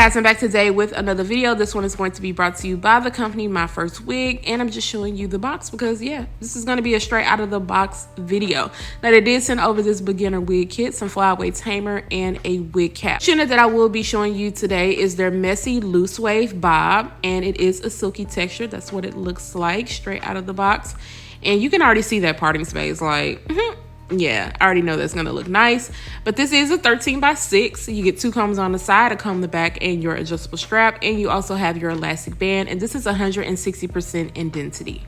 guys, I'm back today with another video. This one is going to be brought to you by the company Myfirstwig, and I'm just showing you the box because yeah, this is going to be a straight out of the box video. Now they did send over this beginner wig kit, some flyway tamer, and a wig cap. The unit that I will be showing you today is their messy loose wave bob, and it is a silky texture. That's what it looks like straight out of the box, and you can already see that parting space, like yeah, I already know that's gonna look nice. But this is a 13 by 6. You get 2 combs on the side, a comb in the back, and your adjustable strap, and you also have your elastic band, and this is 160% in density.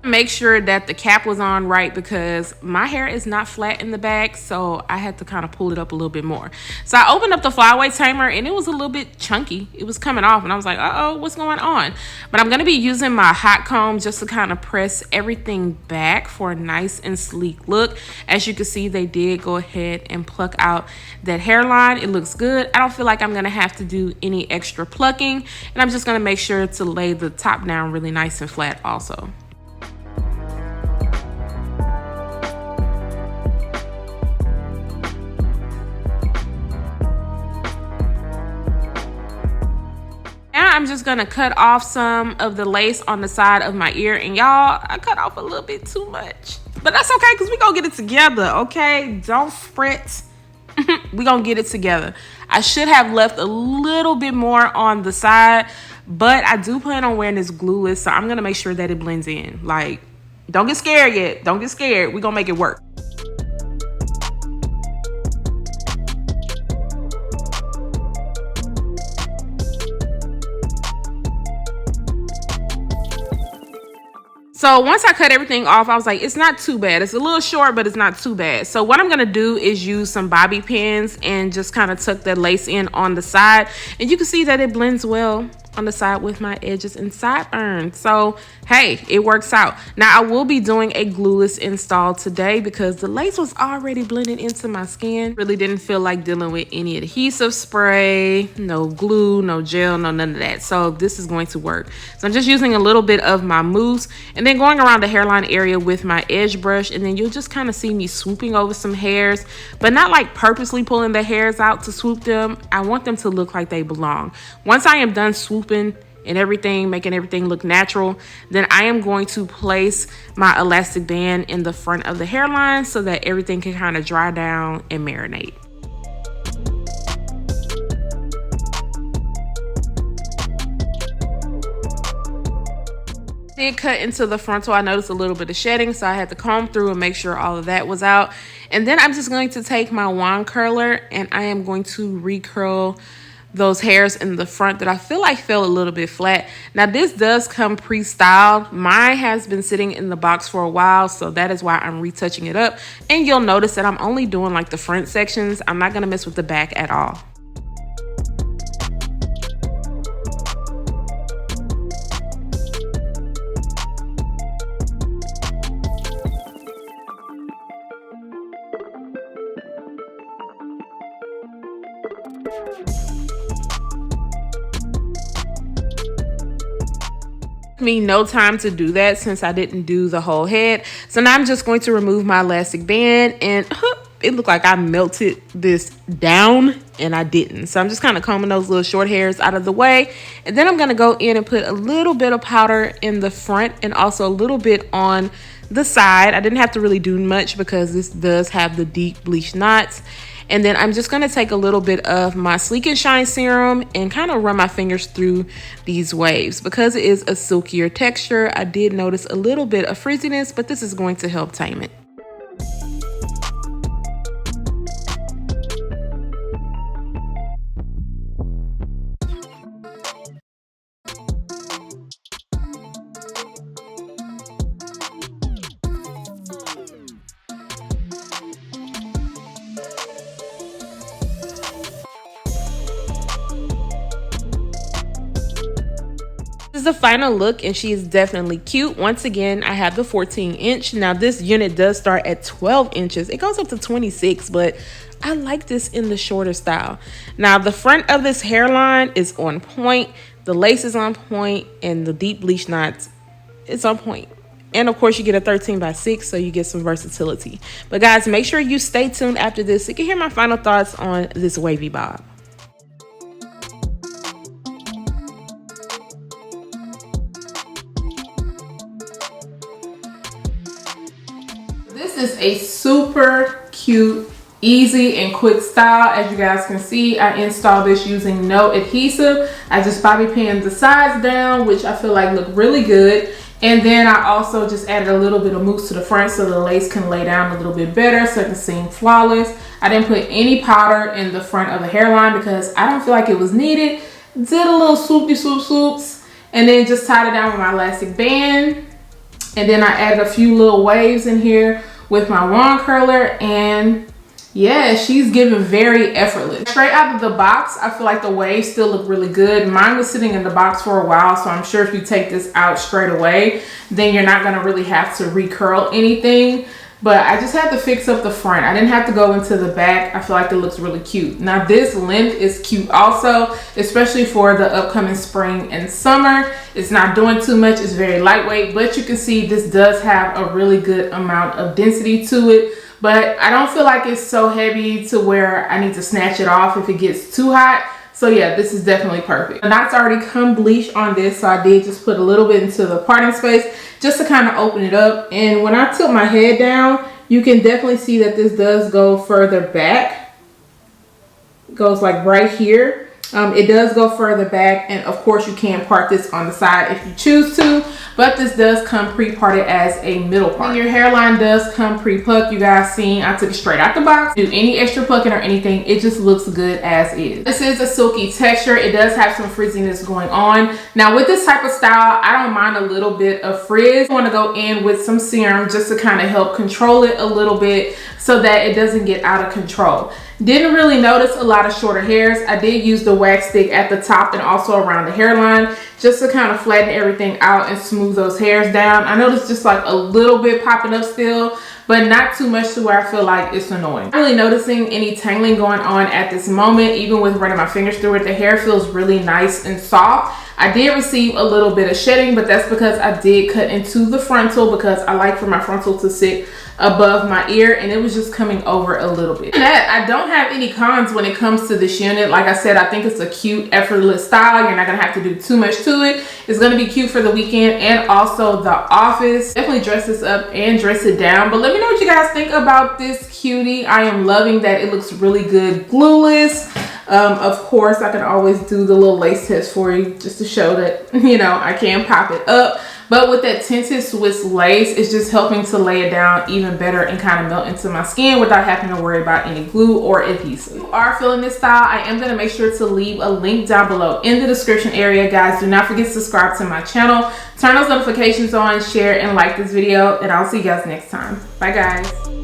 Make sure that the cap was on right because my hair is not flat in the back, so I had to kind of pull it up a little bit more. So I opened up the flyway tamer and it was a little bit chunky. It was coming off and I was like, uh-oh, what's going on? But I'm going to be using my hot comb just to kind of press everything back for a nice and sleek look. As you can see, they did go ahead and pluck out that hairline. It looks good. I don't feel like I'm going to have to do any extra plucking, and I'm just going to make sure to lay the top down really nice and flat also. I'm just gonna cut off some of the lace on the side of my ear, and y'all, I cut off a little bit too much, but that's okay because we gonna get it together, okay? Don't fret. We gonna get it together. I should have left a little bit more on the side, but I do plan on wearing this glueless, so I'm gonna make sure that it blends in. Like, don't get scared yet. Don't get scared. We gonna make it work. So once I cut everything off, I was like, it's not too bad. It's a little short, but it's not too bad. So what I'm gonna do is use some bobby pins and just kind of tuck that lace in on the side. And you can see that it blends well on the side with my edges and sideburns. So hey, it works out. Now I will be doing a glueless install today because the lace was already blended into my skin. Really didn't feel like dealing with any adhesive spray, no glue, no gel, no none of that. So this is going to work. So I'm just using a little bit of my mousse and then going around the hairline area with my edge brush, and then you'll just kind of see me swooping over some hairs, but not like purposely pulling the hairs out to swoop them. I want them to look like they belong. Once I am done swooping and everything, making everything look natural, then I am going to place my elastic band in the front of the hairline so that everything can kind of dry down and marinate. Did cut into the frontal. I noticed a little bit of shedding, so I had to comb through and make sure all of that was out. And then I'm just going to take my wand curler and I am going to recurl those hairs in the front that I feel like fell a little bit flat. Now this does come pre-styled. Mine has been sitting in the box for a while, so that is why I'm retouching it up. And you'll notice that I'm only doing like the front sections. I'm not gonna mess with the back at all. Me no time to do that since I didn't do the whole head. So now I'm just going to remove my elastic band, and it looked like I melted this down and I didn't. So I'm just kind of combing those little short hairs out of the way, and then I'm going to go in and put a little bit of powder in the front and also a little bit on the side. I didn't have to really do much because this does have the deep bleached knots. And then I'm just going to take a little bit of my Sleek and Shine serum and kind of run my fingers through these waves. Because it is a silkier texture, I did notice a little bit of frizziness, but this is going to help tame it. is the final look, and she is definitely cute. Once again, I have the 14-inch. Now this unit does start at 12 inches. It goes up to 26, but I like this in the shorter style. Now the front of this hairline is on point. The lace is on point, and the deep bleach knots, it's on point. And of course, you get a 13x6, so you get some versatility. But guys, make sure you stay tuned after this so you can hear my final thoughts on this wavy bob. This is a super cute, easy and quick style. As you guys can see, I installed this using no adhesive. I just bobby pinned the sides down, which I feel like look really good. And then I also just added a little bit of mousse to the front so the lace can lay down a little bit better so it can seem flawless. I didn't put any powder in the front of the hairline because I don't feel like it was needed. Did a little swoopy swoops and then just tied it down with my elastic band. And then I added a few little waves in here with my wand curler, and yeah, she's giving very effortless. Straight out of the box, I feel like the waves still look really good. Mine was sitting in the box for a while, so I'm sure if you take this out straight away, then you're not gonna really have to recurl anything. But I just had to fix up the front. I didn't have to go into the back. I feel like it looks really cute. Now this length is cute also, especially for the upcoming spring and summer. It's not doing too much, it's very lightweight, but you can see this does have a really good amount of density to it. But I don't feel like it's so heavy to where I need to snatch it off if it gets too hot. So yeah, this is definitely perfect. The knots already come bleached on this, so I did just put a little bit into the parting space just to kind of open it up. And when I tilt my head down, you can definitely see that this does go further back. It goes like right here. It does go further back, and of course you can part this on the side if you choose to, but this does come pre-parted as a middle part. And your hairline does come pre-plucked. You guys seen I took it straight out the box. Do any extra plucking or anything, it just looks good as is. This is a silky texture. It does have some frizziness going on. Now with this type of style, I don't mind a little bit of frizz. I want to go in with some serum just to kind of help control it a little bit so that it doesn't get out of control. Didn't really notice a lot of shorter hairs. I did use the wax stick at the top and also around the hairline just to kind of flatten everything out and smooth those hairs down. I noticed just like a little bit popping up still, but not too much to where I feel like it's annoying. I'm really noticing any tangling going on at this moment. Even with running my fingers through it, the hair feels really nice and soft. I did receive a little bit of shedding, but that's because I did cut into the frontal because I like for my frontal to sit above my ear, and it was just coming over a little bit. And that, I don't have any cons when it comes to this unit. Like I said, I think it's a cute, effortless style. You're not gonna have to do too much to it. It's gonna be cute for the weekend and also the office. Definitely dress this up and dress it down. But let me know what you guys think about this cutie. I am loving that it looks really good glueless. Of course, I can always do the little lace test for you just to show that, you know, I can pop it up. But with that tinted Swiss lace, it's just helping to lay it down even better and kind of melt into my skin without having to worry about any glue or adhesive. If you are feeling this style, I am going to make sure to leave a link down below in the description area. Guys, do not forget to subscribe to my channel. Turn those notifications on, share, and like this video. And I'll see you guys next time. Bye, guys.